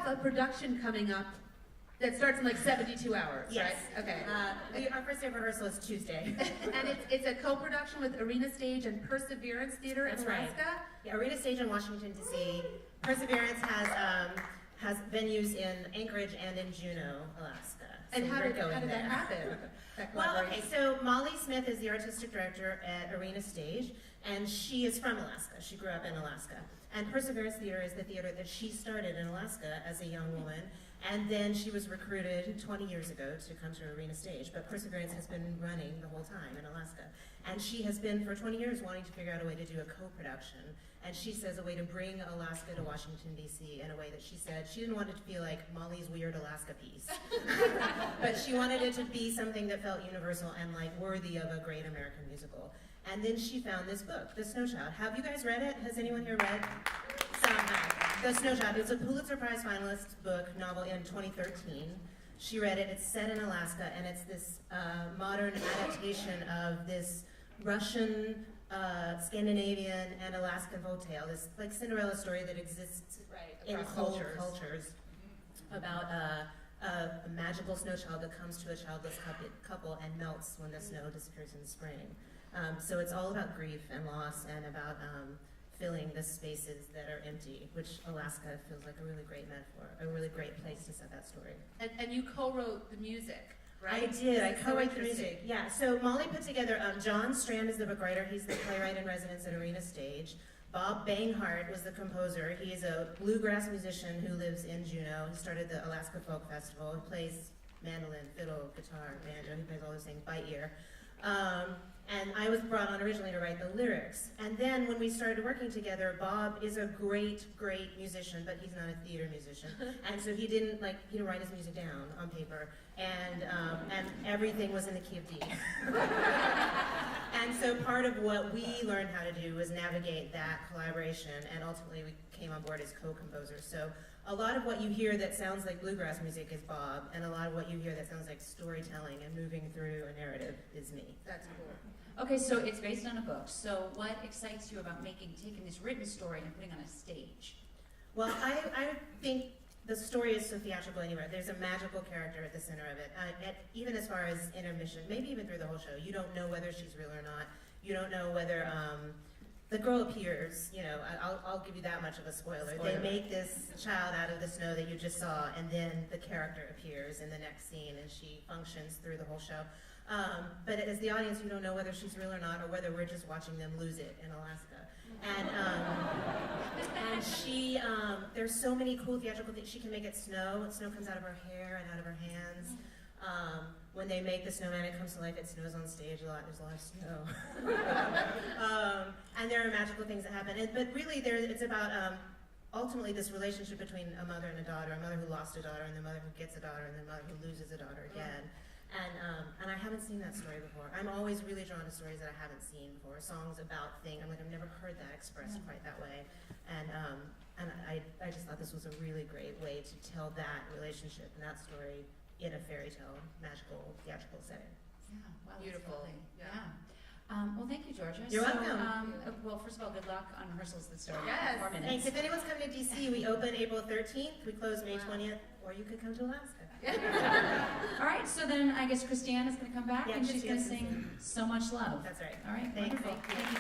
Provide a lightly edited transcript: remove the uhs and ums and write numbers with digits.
have a production coming up that starts in like 72 hours, yes. right? Okay. Our first day of rehearsal is Tuesday. And it's a co-production with Arena Stage and Perseverance Theater in Alaska? Right. Yeah, Arena Stage in Washington, D.C. Perseverance has venues in Anchorage and in Juneau, Alaska. So And how did that happen? Well, okay, so Molly Smith is the artistic director at Arena Stage, and she is from Alaska. She grew up in Alaska. And Perseverance Theater is the theater that she started in Alaska as a young woman, and then she was recruited 20 years ago to come to Arena Stage. But Perseverance has been running the whole time in Alaska. And she has been, for 20 years, wanting to figure out a way to do a co-production. And she says a way to bring Alaska to Washington, D.C. in a way that she said she didn't want it to be like Molly's weird Alaska piece. But she wanted it to be something that felt universal and like worthy of a great American musical. And then she found this book, The Snow Child. Have you guys read it? Has anyone here read The Snow Child? It's a Pulitzer Prize finalist novel in 2013. She read it. It's set in Alaska, and it's this modern adaptation of this Russian, Scandinavian, and Alaskan folktale. This like Cinderella story that exists in cold cultures about a magical snow child that comes to a childless couple and melts when the snow disappears in the spring. So it's all about grief and loss and about filling the spaces that are empty, which Alaska feels like a really great metaphor, a really great place to set that story. And you co-wrote the music, right? I did. I co-wrote the music. Yeah. So Molly put together. John Strand is the book writer. He's the playwright in residence at Arena Stage. Bob Banghart was the composer. He is a bluegrass musician who lives in Juneau. He started the Alaska Folk Festival. He plays mandolin, fiddle, guitar, banjo. He plays all those things by ear. And I was brought on originally to write the lyrics. And then when we started working together, Bob is a great, great musician, but he's not a theater musician. And so he didn't write his music down on paper. And everything was in the key of D. And so part of what we learned how to do was navigate that collaboration, and ultimately we came on board as co-composers. So a lot of what you hear that sounds like bluegrass music is Bob, and a lot of what you hear that sounds like storytelling and moving through a narrative is me. That's cool. Okay, so it's based on a book. So what excites you about taking this written story and putting it on a stage? Well, I think the story is so theatrical anywhere. There's a magical character at the center of it. Even as far as intermission, maybe even through the whole show, you don't know whether she's real or not. You don't know whether the girl appears. You know, I'll give you that much of a spoiler. They make this child out of the snow that you just saw, and then the character appears in the next scene, and she functions through the whole show. But as the audience, you don't know whether she's real or not, or whether we're just watching them lose it in Alaska. And she, there's so many cool theatrical things. She can make it snow. Snow comes out of her hair and out of her hands. When they make the snowman, it comes to life. It snows on stage a lot. There's a lot of snow. And there are magical things that happen. But really, it's about ultimately this relationship between a mother and a daughter, a mother who lost a daughter, and the mother who gets a daughter, and the mother who loses a daughter again. And I haven't seen that story before. I'm always really drawn to stories that I haven't seen before, songs about things. I'm like, I've never heard that expressed quite that way. And I just thought this was a really great way to tell that relationship and that story in a fairy tale, magical, theatrical setting. Yeah, wow, Beautiful. That's lovely. Yeah. Well, thank you, Georgia. You're welcome. Well, first of all, good luck on rehearsals that start Yes. in 4 minutes. Thanks. If anyone's coming to DC, we open April 13th, we close May 20th, or you could come to Alaska. All right, so then I guess Christiane is going to come back Yeah, and she's going to Christiane's sing So Much Love. That's right. All right, Thanks. wonderful. Thank you.